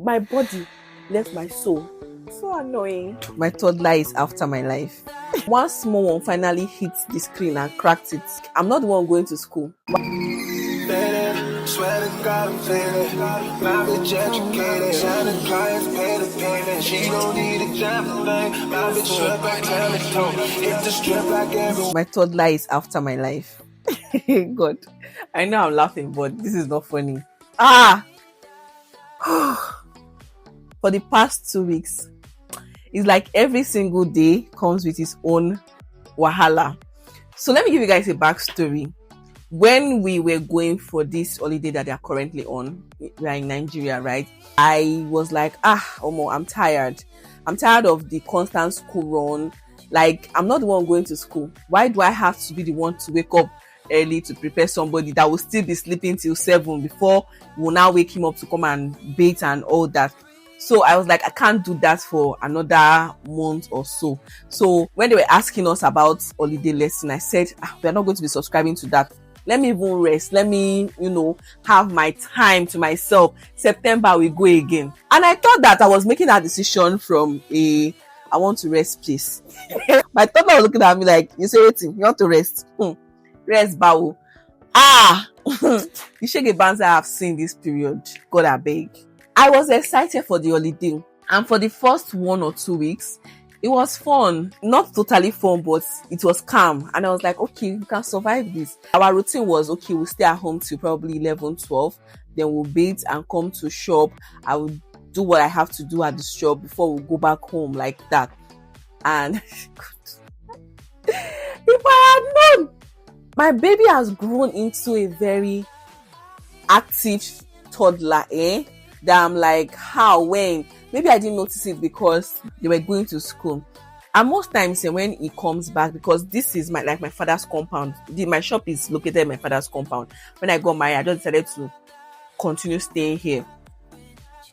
My body left my soul. So annoying. My toddler is after my life. One small one finally hit the screen and cracked it. I'm not the one going to school. Swear to God, I'm faded. My bitch educated. Signing clients, pay the payment. She don't need a job today. My bitch strip like Teletone. Hit the strip like everyone. My toddler is after my life. God, I know I'm laughing, but this is not funny. For the past 2 weeks, it's like every single day comes with its own wahala. So let me give you guys a backstory. When we were going for this holiday that they are currently on, we are in Nigeria, right? I was like, Omo, I'm tired. I'm tired of the constant school run. Like, I'm not the one going to school. Why do I have to be the one to wake up early to prepare somebody that will still be sleeping till 7 before we'll now wake him up to come and bathe and all that? So I was like, I can't do that for another month or so. So when they were asking us about holiday lesson, I said, we're not going to be subscribing to that. Let me even rest. Let me, have my time to myself. September we go again. And I thought that I was making that decision from I want to rest place. My toddler was looking at me like, you say anything? You want to rest? Rest, bow. The shege bands I have seen this period. God, I beg. I was excited for the holiday, and for the first 1 or 2 weeks, it was fun. Not totally fun, but it was calm. And I was like, okay, we can survive this. Our routine was, okay, we'll stay at home till probably 11, 12. Then we'll bathe and come to shop. I will do what I have to do at the shop before we go back home, like that. And if I had known, my baby has grown into a very active toddler, that I'm like, how, when? Maybe I didn't notice it because they were going to school. And most times when he comes back, because this is my father's compound. My shop is located in my father's compound. When I got married, I just decided to continue staying here.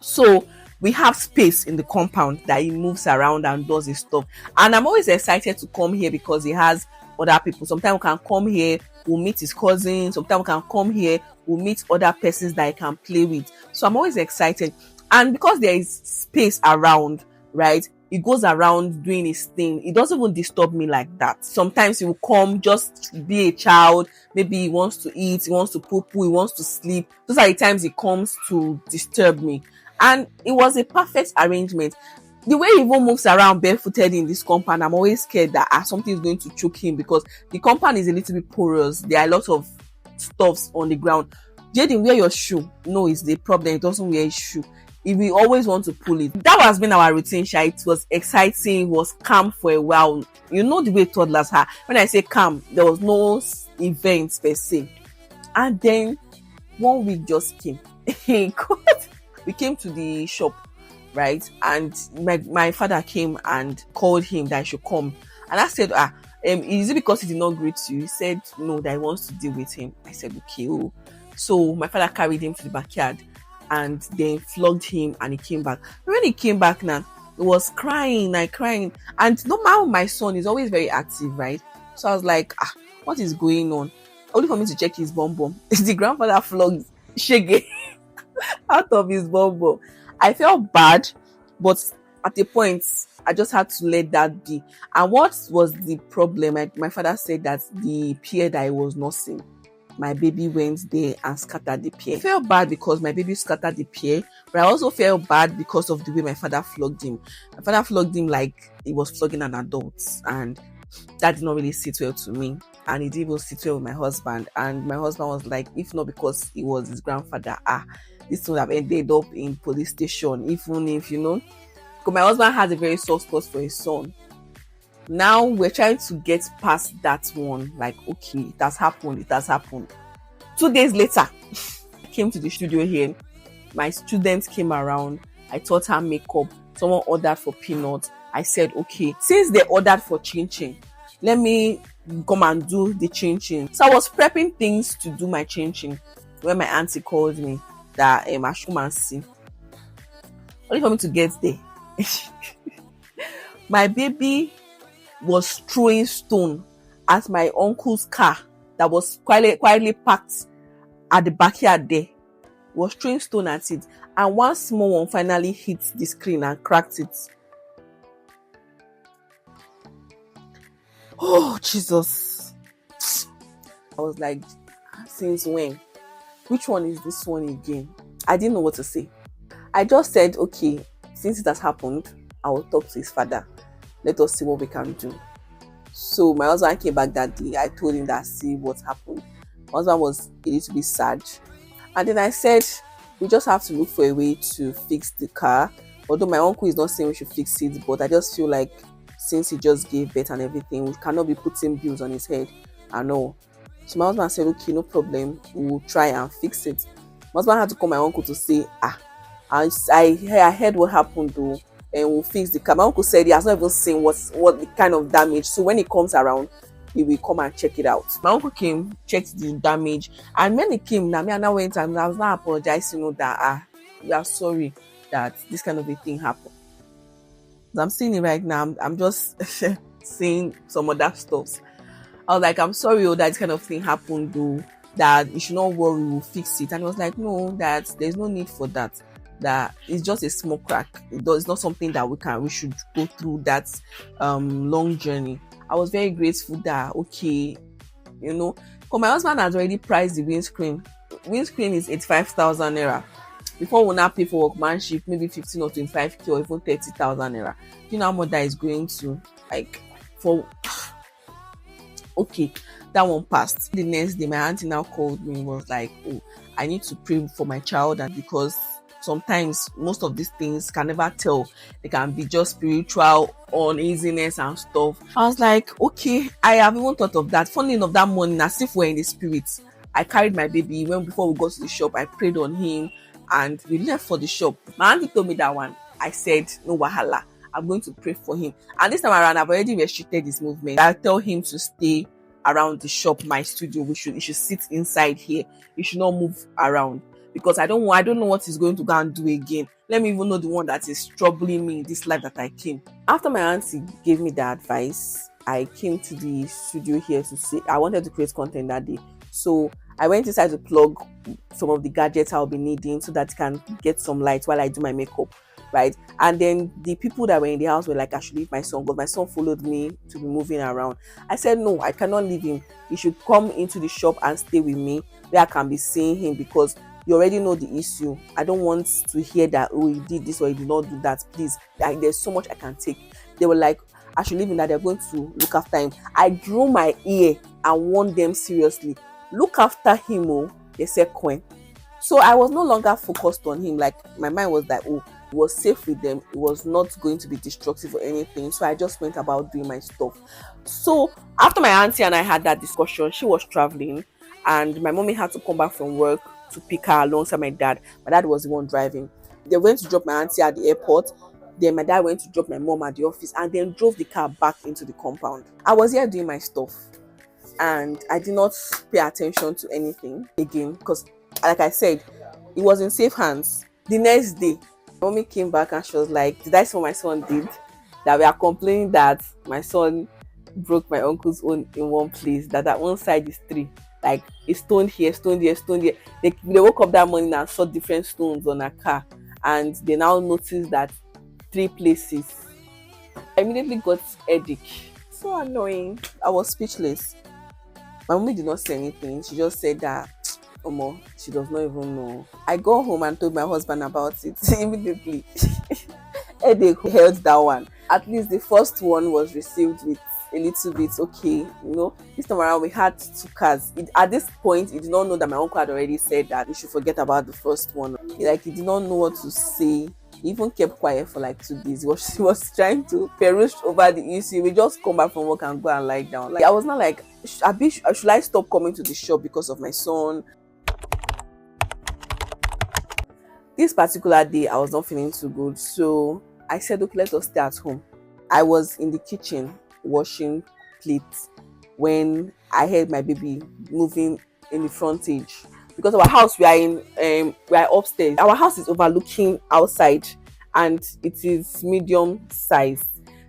So we have space in the compound that he moves around and does his stuff. And I'm always excited to come here because he has other people. Sometimes we can come here, we'll meet his cousins. Sometimes we can come here, we'll meet other persons that I can play with. So I'm always excited. And because there is space around, right, he goes around doing his thing. It doesn't even disturb me like that. Sometimes he will come, just be a child. Maybe he wants to eat, he wants to poo-poo, he wants to sleep. Those are the times he comes to disturb me. And it was a perfect arrangement. The way he even moves around barefooted in this compound, I'm always scared that something is going to choke him, because the compound is a little bit porous. There are a lot of stuffs on the ground. Jaden, wear your shoe. No, it's the problem. He doesn't wear his shoe. If we always want to pull it. That has been our routine, Sha. It was exciting. It was calm for a while. You know the way toddlers are. When I say calm, there was no events per se. And then 1 week just came. We came to the shop, right? And my father came and called him that I should come. And I said, is it because he did not greet you? He said, no, that he wants to deal with him. I said, okay. So my father carried him to the backyard and then flogged him, and he came back. When he came back now, he was crying. And normal, my son is always very active, right? So I was like, what is going on? Only for me to check his bum. The grandfather flogged Shege out of his bum. I felt bad, but at a point, I just had to let that be. And what was the problem? My father said that the peer that I was nursing, my baby went there and scattered the pear. I felt bad because my baby scattered the pear, but I also felt bad because of the way my father flogged him. My father flogged him like he was flogging an adult, and that did not really sit well to me. And it didn't even sit well with my husband. And my husband was like, if not because he was his grandfather, this would have ended up in police station, even if, because my husband has a very soft spot for his son. Now we're trying to get past that one. Like, okay, it has happened. 2 days later, I came to the studio here. My students came around. I taught her makeup. Someone ordered for peanuts. I said, okay, since they ordered for chin-chin, let me come and do the chin-chin. So I was prepping things to do my chin-chin when my auntie called me that I should come and see. Only for me to get there. My baby was throwing stone at my uncle's car that was quietly parked at the backyard there. was throwing stone at it, and one small one finally hit the screen and cracked it. Oh, Jesus. I was like, since when? Which one is this one again? I didn't know what to say. I just said, okay, since it has happened, I will talk to his father. Let us see what we can do. So my husband came back that day. I told him that, see what happened. My husband was a little bit sad. And then I said, we just have to look for a way to fix the car. Although my uncle is not saying we should fix it, but I just feel like since he just gave birth and everything, we cannot be putting bills on his head and all. So my husband said, okay, no problem, we'll try and fix it. My husband had to call my uncle to say, I heard what happened though, and we'll fix the car. My uncle said he has not even seen what the kind of damage. So when he comes around, he will come and check it out. My uncle came, checked the damage, and when he came, I went and I was not apologizing, that we are sorry that this kind of a thing happened. I'm seeing it right now. I'm just saying some other stuff. I was like, I'm sorry, that this kind of thing happened though, that you should not worry, we'll fix it. And he was like, no, that there's no need for that. That it's just a small crack. It's not something that we should go through that long journey. I was very grateful that, okay, because my husband has already priced the windscreen. Windscreen is 85,000 naira. Before we now pay for workmanship, maybe 15 or 25k or even 30,000 naira. Do you know how much that is going to? Like, for okay, that one passed. The next day, my auntie now called me and was like, oh, I need to pray for my child, and because sometimes most of these things can never tell. They can be just spiritual uneasiness and stuff. I was like, okay, I have even thought of that. Funny enough, that morning, as if we're in the spirit, I carried my baby. Before we got to the shop, I prayed on him and we left for the shop. My auntie told me that one. I said, no wahala, I'm going to pray for him. And this time around, I've already restricted his movement. I tell him to stay around the shop, my studio. He should sit inside here. He should not move around, because I don't know what he's going to go and do again. Let me even know the one that is troubling me in this life that I came. After my auntie gave me the advice, I came to the studio here to say I wanted to create content that day. So I went inside to plug some of the gadgets I'll be needing so that I can get some light while I do my makeup, right? And then the people that were in the house were like, I should leave my son, because my son followed me to be moving around. I said, no, I cannot leave him. He should come into the shop and stay with me where I can be seeing him, because you already know the issue. I don't want to hear that, oh, he did this or he did not do that. Please, there's so much I can take. They were like, I should leave him, that they're going to look after him. I drew my ear and warned them seriously. Look after him, oh, they said coin. So I was no longer focused on him. Like, my mind was like, oh, he was safe with them. It was not going to be destructive or anything. So I just went about doing my stuff. So after my auntie and I had that discussion, she was traveling and my mommy had to come back from work to pick her alongside my dad. My dad was the one driving. They went to drop my auntie at the airport. Then my dad went to drop my mom at the office and then drove the car back into the compound. I was here doing my stuff and I did not pay attention to anything again, because like I said, it was in safe hands. The next day, mommy came back and she was like, did I see what my son did? That we are complaining that my son broke my uncle's own in one place, that one side is 3. Like, a stone here, stone there, stone there. They woke up that morning and saw different stones on a car, and they now noticed that 3 places. I immediately got headache. So annoying. I was speechless. My mommy did not say anything. She just said that, she does not even know. I got home and told my husband about it immediately. Headache held that one. At least the first one was received with a little bit okay. This time around we had 2 cars. At this point, he did not know that my uncle had already said that we should forget about the first one. He did not know what to say. He even kept quiet for like 2 days. He was trying to peruse over the issue. We just come back from work and go and lie down. Like, I was not like, should I stop coming to the shop because of my son? This particular day, I was not feeling too good. So I said, okay, let us stay at home. I was in the kitchen washing plates when I heard my baby moving in the frontage. Because our house, we are upstairs. Our house is overlooking outside and it is medium size.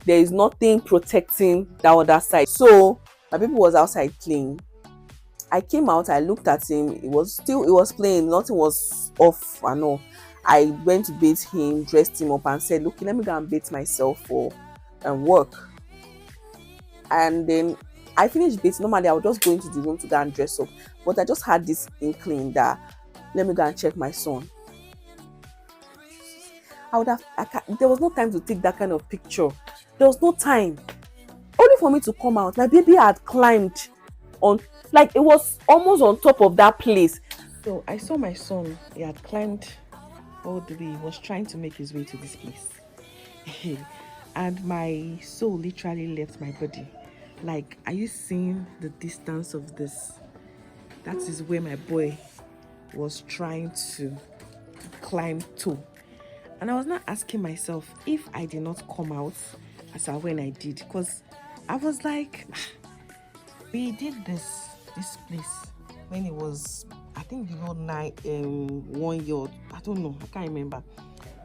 There is nothing protecting the other side. So my baby was outside playing I came out, I looked at him, it was playing, nothing was off and all. I went to bathe him, dressed him up and said, look, let me go and bathe myself for work. And then I finished bathing. Normally I would just go into the room to go and dress up, but I just had this inkling that let me go and check my son. There was no time to take that kind of picture. There was no time. Only for me to come out, my baby had climbed on, like it was almost on top of that place. So I saw my son, he had climbed all the way, he was trying to make his way to this place. And my soul literally left my body. Like, are you seeing the distance of this? That is where my boy was trying to climb to. And I was not asking myself if I did not come out as when I did, because I was like, we did this place when it was, I think, 1 year, I don't know, I can't remember.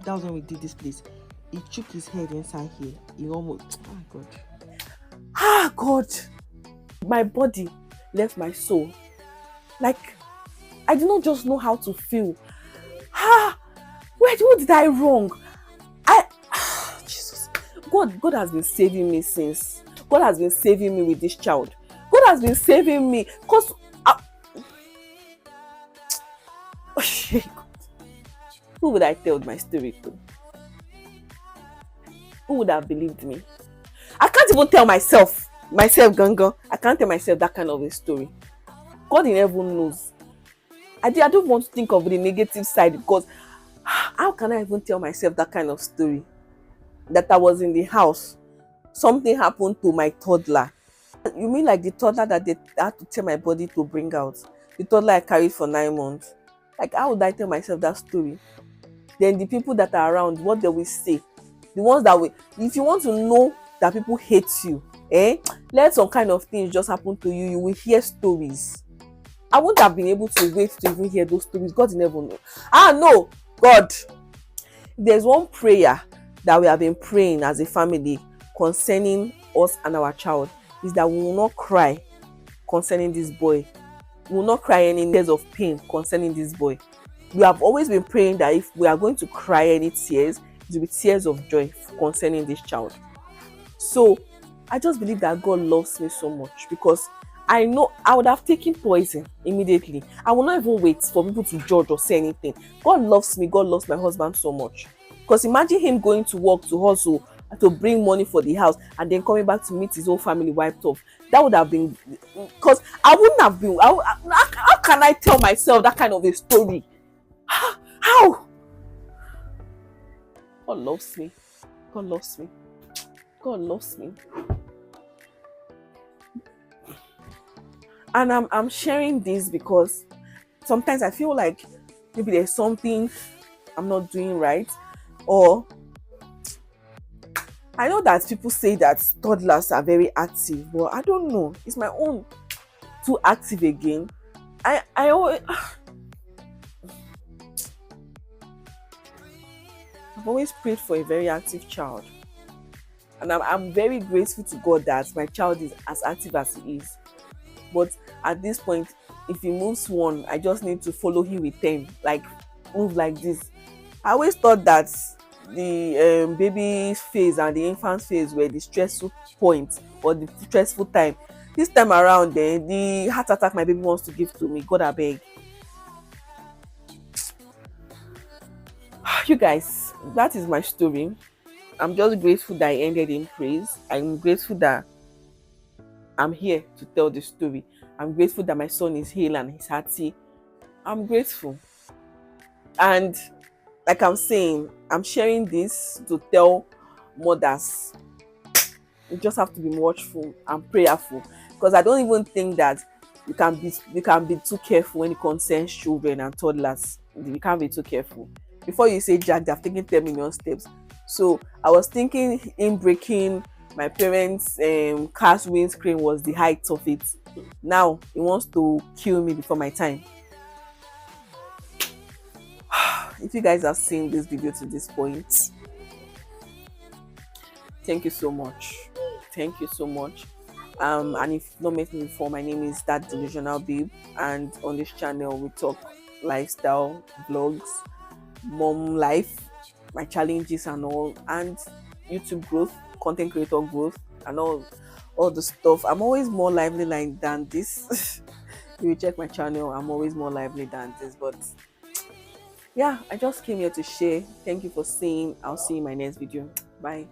That was when we did this place. He shook his head inside here. He almost, God, my body left my soul. Like, I did not just know how to feel. What did I wrong? Jesus, God has been saving me since. God has been saving me with this child. God has been saving me because who would I tell my story to? Who would have believed me? I can't even tell myself, Ganga. I can't tell myself that kind of a story. God in heaven knows. I don't want to think of the negative side, because how can I even tell myself that kind of story? That I was in the house, something happened to my toddler. You mean like the toddler that they had to tell my body to bring out? The toddler I carried for 9 months. Like, how would I tell myself that story? Then the people that are around, what they will say. The ones that will, if you want to know that people hate you, let some kind of things just happen to you, you will hear stories. I wouldn't have been able to wait to even hear those stories. God never know. No, God. There's one prayer that we have been praying as a family concerning us and our child, is that we will not cry concerning this boy. We will not cry any tears of pain concerning this boy. We have always been praying that if we are going to cry any tears, it will be tears of joy concerning this child. So I just believe that God loves me so much, because I know I would have taken poison immediately. I will not even wait for people to judge or say anything. God loves me. God loves my husband so much. Because imagine him going to work, to hustle, to bring money for the house, and then coming back to meet his whole family wiped off. That would have been, because I wouldn't have been. How can I tell myself that kind of a story? How? God loves me. God loves me. God loves me. And I'm sharing this because sometimes I feel like maybe there's something I'm not doing right, or I know that people say that toddlers are very active, but I don't know. Is my own too active again? I always I've always prayed for a very active child, and I'm very grateful to God that my child is as active as he is. But at this point, if he moves one, I just need to follow him with 10, like move like this. I always thought that the baby phase and the infant phase were the stressful point or the stressful time. This time around, then the heart attack my baby wants to give to me, God abeg. You guys, that is my story. I'm just grateful that I ended in praise. I'm grateful that I'm here to tell the story. I'm grateful that my son is healed and he's happy. I'm grateful. And like I'm saying, I'm sharing this to tell mothers, you just have to be watchful and prayerful, because I don't even think that you can be too careful when it concerns children and toddlers. You can't be too careful. Before you say Jack, they've taken 10 million steps. So I was thinking in breaking my parents' car's windscreen was the height of it. Now he wants to kill me before my time. If you guys have seen this video to this point, thank you so much. Thank you so much. And if you've not met me before, my name is That Delusional Babe, and on this channel we talk lifestyle, vlogs, mom life, my challenges and all, and YouTube growth, content creator growth, and all the stuff. I'm always more lively like than this. If you check my channel, I'm always more lively than this. But yeah, I just came here to share. Thank you for seeing. I'll see you in my next video. Bye.